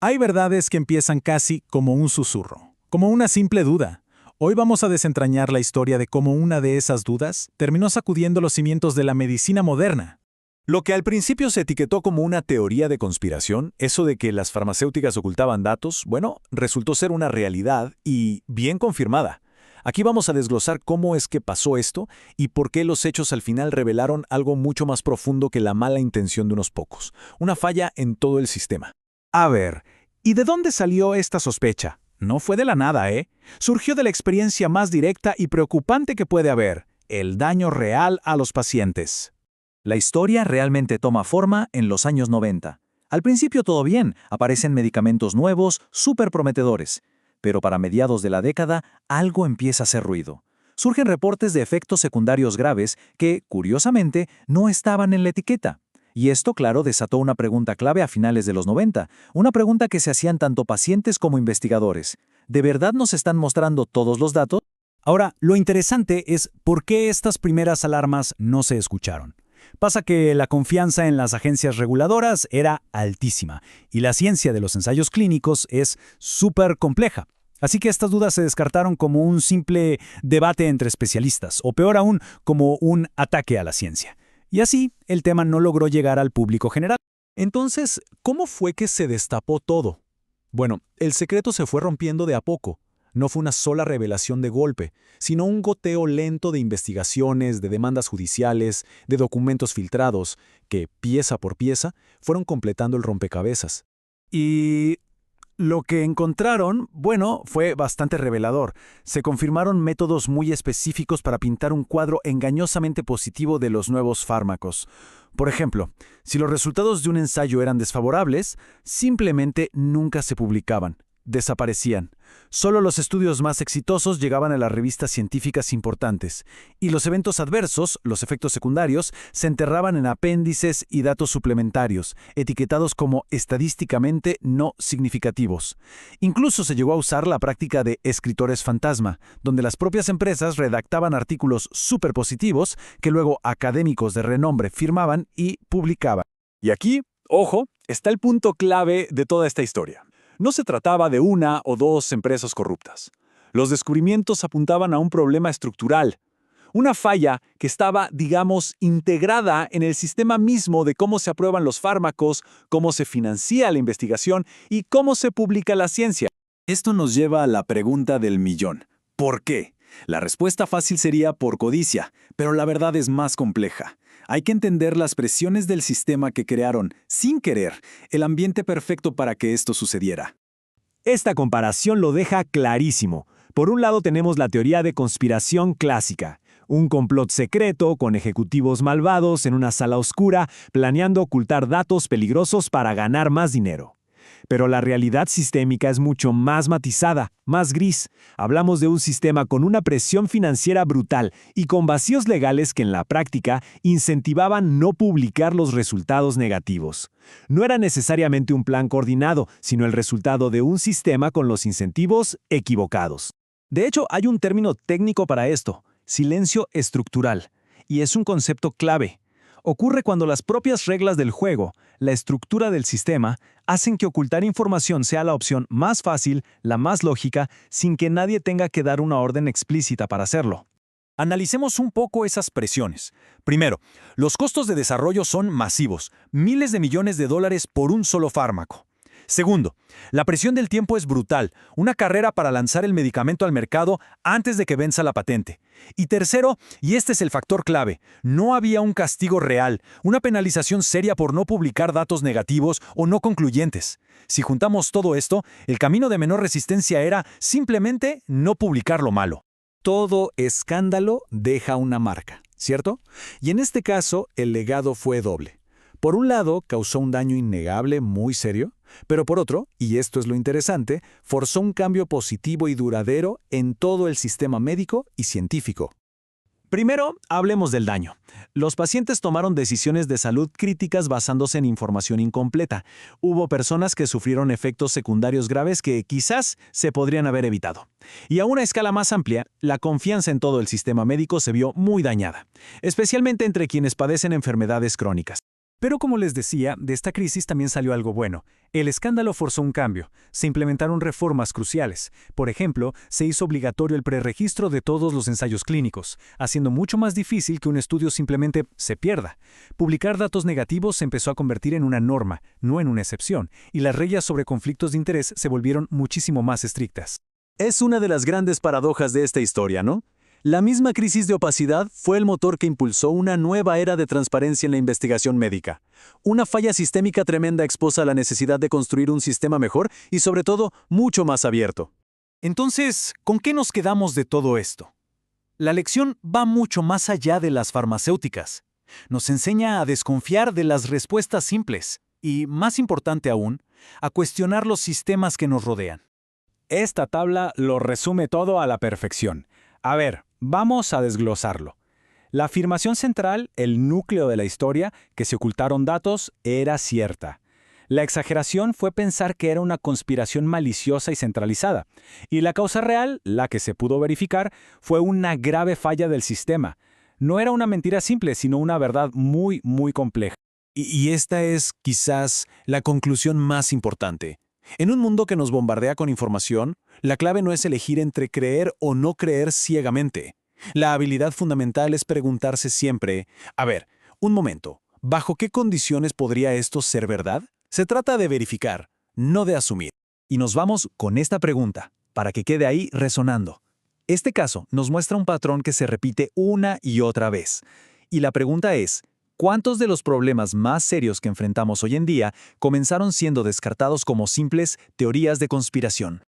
Hay verdades que empiezan casi como un susurro, como una simple duda. Hoy vamos a desentrañar la historia de cómo una de esas dudas terminó sacudiendo los cimientos de la medicina moderna. Lo que al principio se etiquetó como una teoría de conspiración, eso de que las farmacéuticas ocultaban datos, bueno, resultó ser una realidad y bien confirmada. Aquí vamos a desglosar cómo es que pasó esto y por qué los hechos al final revelaron algo mucho más profundo que la mala intención de unos pocos, una falla en todo el sistema. A ver, ¿y de dónde salió esta sospecha? No fue de la nada, ¿eh? Surgió de la experiencia más directa y preocupante que puede haber, el daño real a los pacientes. La historia realmente toma forma en los años 90. Al principio todo bien, aparecen medicamentos nuevos, súper prometedores. Pero para mediados de la década, algo empieza a hacer ruido. Surgen reportes de efectos secundarios graves que, curiosamente, no estaban en la etiqueta. Y esto, claro, desató una pregunta clave a finales de los 90, una pregunta que se hacían tanto pacientes como investigadores. ¿De verdad nos están mostrando todos los datos? Ahora, lo interesante es por qué estas primeras alarmas no se escucharon. Pasa que la confianza en las agencias reguladoras era altísima y la ciencia de los ensayos clínicos es súper compleja. Así que estas dudas se descartaron como un simple debate entre especialistas, o peor aún, como un ataque a la ciencia. Y así, el tema no logró llegar al público general. Entonces, ¿cómo fue que se destapó todo? Bueno, el secreto se fue rompiendo de a poco. No fue una sola revelación de golpe, sino un goteo lento de investigaciones, de demandas judiciales, de documentos filtrados, que, pieza por pieza, fueron completando el rompecabezas. Y lo que encontraron, bueno, fue bastante revelador. Se confirmaron métodos muy específicos para pintar un cuadro engañosamente positivo de los nuevos fármacos. Por ejemplo, si los resultados de un ensayo eran desfavorables, simplemente nunca se publicaban. Desaparecían. Solo los estudios más exitosos llegaban a las revistas científicas importantes, y los eventos adversos, los efectos secundarios, se enterraban en apéndices y datos suplementarios, etiquetados como estadísticamente no significativos. Incluso se llegó a usar la práctica de escritores fantasma, donde las propias empresas redactaban artículos superpositivos que luego académicos de renombre firmaban y publicaban. Y aquí, ojo, está el punto clave de toda esta historia. No se trataba de una o dos empresas corruptas. Los descubrimientos apuntaban a un problema estructural, una falla que estaba, digamos, integrada en el sistema mismo de cómo se aprueban los fármacos, cómo se financia la investigación y cómo se publica la ciencia. Esto nos lleva a la pregunta del millón. ¿Por qué? La respuesta fácil sería por codicia, pero la verdad es más compleja. Hay que entender las presiones del sistema que crearon, sin querer, el ambiente perfecto para que esto sucediera. Esta comparación lo deja clarísimo. Por un lado tenemos la teoría de conspiración clásica, un complot secreto con ejecutivos malvados en una sala oscura planeando ocultar datos peligrosos para ganar más dinero. Pero la realidad sistémica es mucho más matizada, más gris. Hablamos de un sistema con una presión financiera brutal y con vacíos legales que en la práctica incentivaban no publicar los resultados negativos. No era necesariamente un plan coordinado, sino el resultado de un sistema con los incentivos equivocados. De hecho, hay un término técnico para esto, silencio estructural, y es un concepto clave. Ocurre cuando las propias reglas del juego, la estructura del sistema, hacen que ocultar información sea la opción más fácil, la más lógica, sin que nadie tenga que dar una orden explícita para hacerlo. Analicemos un poco esas presiones. Primero, los costos de desarrollo son masivos, miles de millones de dólares por un solo fármaco. Segundo, la presión del tiempo es brutal, una carrera para lanzar el medicamento al mercado antes de que venza la patente. Y tercero, y este es el factor clave, no había un castigo real, una penalización seria por no publicar datos negativos o no concluyentes. Si juntamos todo esto, el camino de menor resistencia era simplemente no publicar lo malo. Todo escándalo deja una marca, ¿cierto? Y en este caso, el legado fue doble. Por un lado, causó un daño innegable muy serio, pero por otro, y esto es lo interesante, forzó un cambio positivo y duradero en todo el sistema médico y científico. Primero, hablemos del daño. Los pacientes tomaron decisiones de salud críticas basándose en información incompleta. Hubo personas que sufrieron efectos secundarios graves que quizás se podrían haber evitado. Y a una escala más amplia, la confianza en todo el sistema médico se vio muy dañada, especialmente entre quienes padecen enfermedades crónicas. Pero como les decía, de esta crisis también salió algo bueno. El escándalo forzó un cambio. Se implementaron reformas cruciales. Por ejemplo, se hizo obligatorio el preregistro de todos los ensayos clínicos, haciendo mucho más difícil que un estudio simplemente se pierda. Publicar datos negativos se empezó a convertir en una norma, no en una excepción, y las reglas sobre conflictos de interés se volvieron muchísimo más estrictas. Es una de las grandes paradojas de esta historia, ¿no? La misma crisis de opacidad fue el motor que impulsó una nueva era de transparencia en la investigación médica. Una falla sistémica tremenda expuso la necesidad de construir un sistema mejor y, sobre todo, mucho más abierto. Entonces, ¿con qué nos quedamos de todo esto? La lección va mucho más allá de las farmacéuticas. Nos enseña a desconfiar de las respuestas simples y, más importante aún, a cuestionar los sistemas que nos rodean. Esta tabla lo resume todo a la perfección. A ver, vamos a desglosarlo. La afirmación central, el núcleo de la historia, que se ocultaron datos, era cierta. La exageración fue pensar que era una conspiración maliciosa y centralizada. Y la causa real, la que se pudo verificar, fue una grave falla del sistema. No era una mentira simple, sino una verdad muy, muy compleja. Y esta es, quizás, la conclusión más importante. En un mundo que nos bombardea con información, la clave no es elegir entre creer o no creer ciegamente. La habilidad fundamental es preguntarse siempre, a ver, un momento, ¿bajo qué condiciones podría esto ser verdad? Se trata de verificar, no de asumir. Y nos vamos con esta pregunta, para que quede ahí resonando. Este caso nos muestra un patrón que se repite una y otra vez. Y la pregunta es, ¿cuántos de los problemas más serios que enfrentamos hoy en día comenzaron siendo descartados como simples teorías de conspiración?